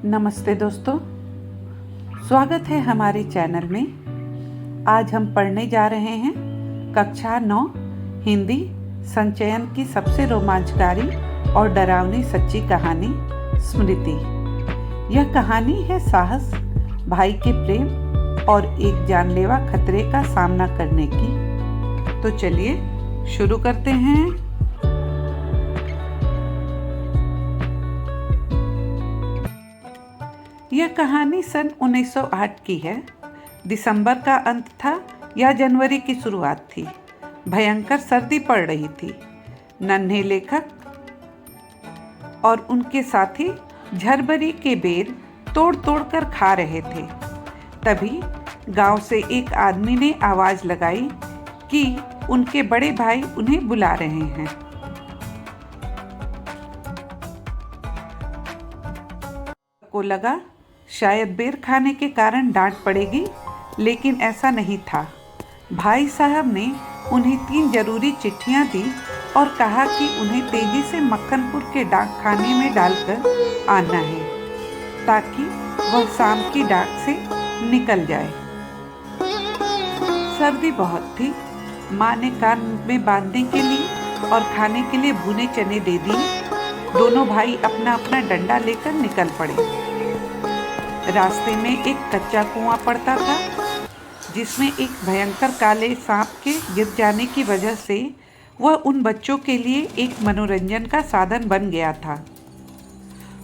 नमस्ते दोस्तों, स्वागत है हमारे चैनल में। आज हम पढ़ने जा रहे हैं कक्षा 9 हिंदी संचयन की सबसे रोमांचकारी और डरावनी सच्ची कहानी स्मृति। यह कहानी है साहस, भाई के प्रेम और एक जानलेवा खतरे का सामना करने की। तो चलिए शुरू करते हैं। यह कहानी सन 1908 की है। दिसंबर का अंत था या जनवरी की शुरुआत थी। भयंकर सर्दी पड़ रही थी। नन्हे लेखक और उनके साथी झरबरी के बेर तोड़ तोड़ कर खा रहे थे। तभी गांव से एक आदमी ने आवाज लगाई कि उनके बड़े भाई उन्हें बुला रहे हैं। को लगा शायद बेर खाने के कारण डांट पड़ेगी, लेकिन ऐसा नहीं था। भाई साहब ने उन्हें 3 जरूरी चिट्ठियां दी और कहा कि उन्हें तेजी से मक्खनपुर के डाक खाने में डालकर आना है, ताकि वह शाम की डाक से निकल जाए। सर्दी बहुत थी। माँ ने कान में बांधने के लिए और खाने के लिए भुने चने दे दिए। दोनों भाई अपना अपना डंडा लेकर निकल पड़े। रास्ते में एक कच्चा कुआं पड़ता था, जिसमें एक भयंकर काले सांप के गिर जाने की वजह से वह उन बच्चों के लिए एक मनोरंजन का साधन बन गया था।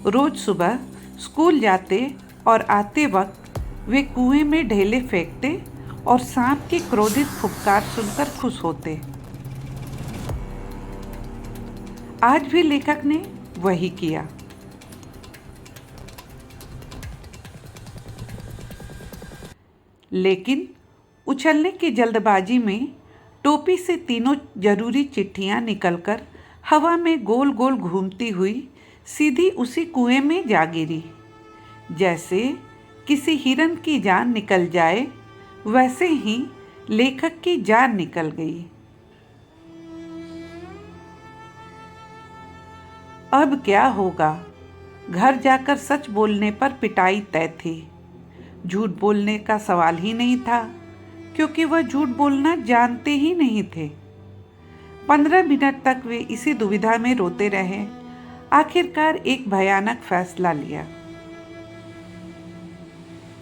रोज सुबह स्कूल जाते और आते वक्त वे कुएं में ढेले फेंकते और सांप की क्रोधित फुफकार सुनकर खुश होते। आज भी लेखक ने वही किया। लेकिन उछलने की जल्दबाजी में टोपी से 3 जरूरी चिट्ठियां निकलकर हवा में गोल गोल घूमती हुई सीधी उसी कुएं में जा गिरी। जैसे किसी हिरन की जान निकल जाए, वैसे ही लेखक की जान निकल गई। अब क्या होगा? घर जाकर सच बोलने पर पिटाई तय थी। झूठ बोलने का सवाल ही नहीं था, क्योंकि वह झूठ बोलना जानते ही नहीं थे। 15 मिनट तक वे इसी दुविधा में रोते रहे। आखिरकार एक भयानक फैसला लिया,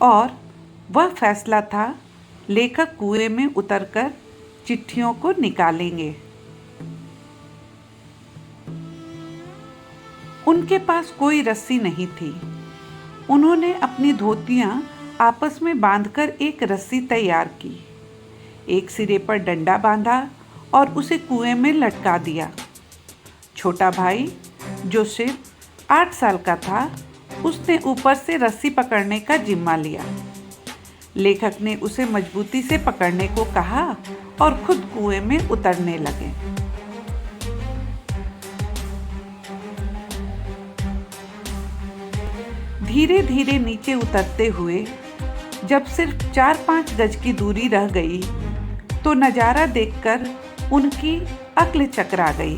और वह फैसला था लेखक कुएं में उतरकर चिट्ठियों को निकालेंगे। उनके पास कोई रस्सी नहीं थी। उन्होंने अपनी धोतियां आपस में बांधकर एक रस्सी तैयार की। एक सिरे पर डंडा बांधा और उसे कुएं में लटका दिया। छोटा भाई, जो सिर्फ 8 साल का था, उसने ऊपर से रस्सी पकड़ने का जिम्मा लिया। लेखक ने उसे मजबूती से पकड़ने को कहा और खुद कुएं में उतरने लगे। धीरे धीरे नीचे उतरते हुए जब सिर्फ 4-5 गज की दूरी रह गई, तो नज़ारा देखकर उनकी अक्ल चकरा गई।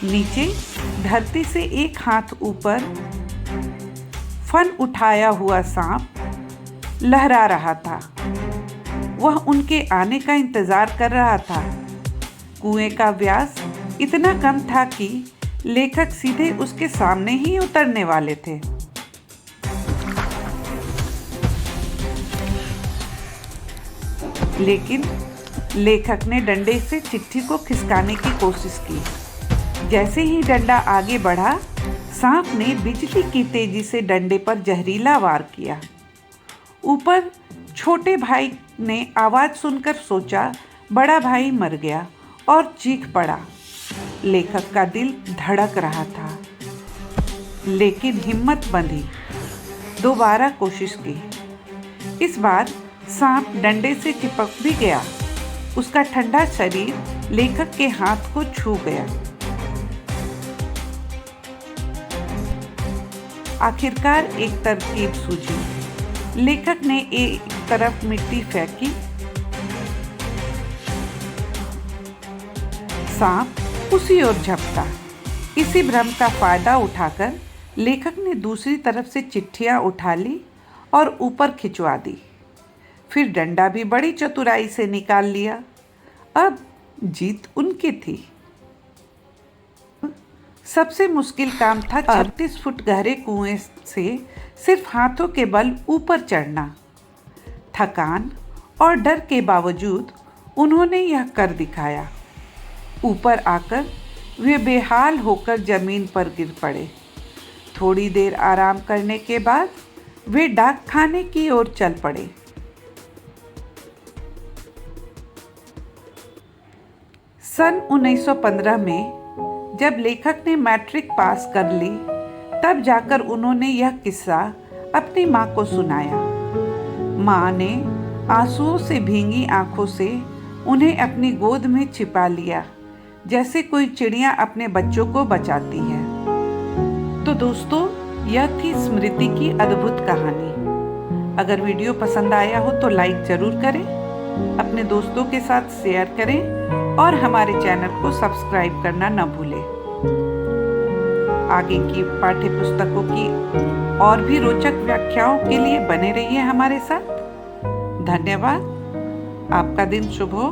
नीचे धरती से एक हाथ ऊपर फन उठाया हुआ सांप लहरा रहा था। वह उनके आने का इंतजार कर रहा था। कुएं का व्यास इतना कम था कि लेखक सीधे उसके सामने ही उतरने वाले थे। लेकिन लेखक ने डंडे से चिट्ठी को खिसकाने की कोशिश की। जैसे ही डंडा आगे बढ़ा, सांप ने बिजली की तेजी से डंडे पर जहरीला वार किया। ऊपर छोटे भाई ने आवाज सुनकर सोचा बड़ा भाई मर गया और चीख पड़ा। लेखक का दिल धड़क रहा था, लेकिन हिम्मत बंधी। दोबारा कोशिश की। इस बार सांप डंडे से चिपक भी गया। उसका ठंडा शरीर लेखक के हाथ को छू गया। आखिरकार एक तरकीब सूझी। लेखक ने एक तरफ मिट्टी फेंकी। सांप उसी ओर झपटा। इसी भ्रम का फायदा उठाकर लेखक ने दूसरी तरफ से चिट्ठियाँ उठा ली और ऊपर खिंचवा दी। फिर डंडा भी बड़ी चतुराई से निकाल लिया। अब जीत उनकी थी। सबसे मुश्किल काम था 36 फुट गहरे कुएं से सिर्फ हाथों के बल ऊपर चढ़ना। थकान और डर के बावजूद उन्होंने यह कर दिखाया। ऊपर आकर वे बेहाल होकर जमीन पर गिर पड़े। थोड़ी देर आराम करने के बाद वे डाक खाने की ओर चल पड़े। सन 1915 में जब लेखक ने मैट्रिक पास कर ली, तब जाकर उन्होंने यह किस्सा अपनी माँ को सुनाया। माँ ने आंसुओं से भींगी आंखों से उन्हें अपनी गोद में छिपा लिया, जैसे कोई चिड़िया अपने बच्चों को बचाती है। तो दोस्तों, यह थी स्मृति की अद्भुत कहानी। अगर वीडियो पसंद आया हो तो लाइक ज़रूर करें, अपने दोस्तों के साथ शेयर करें और हमारे चैनल को सब्सक्राइब करना न भूलें। आगे की पाठ्य पुस्तकों की और भी रोचक व्याख्याओं के लिए बने रहिए हमारे साथ। धन्यवाद। आपका दिन शुभ हो।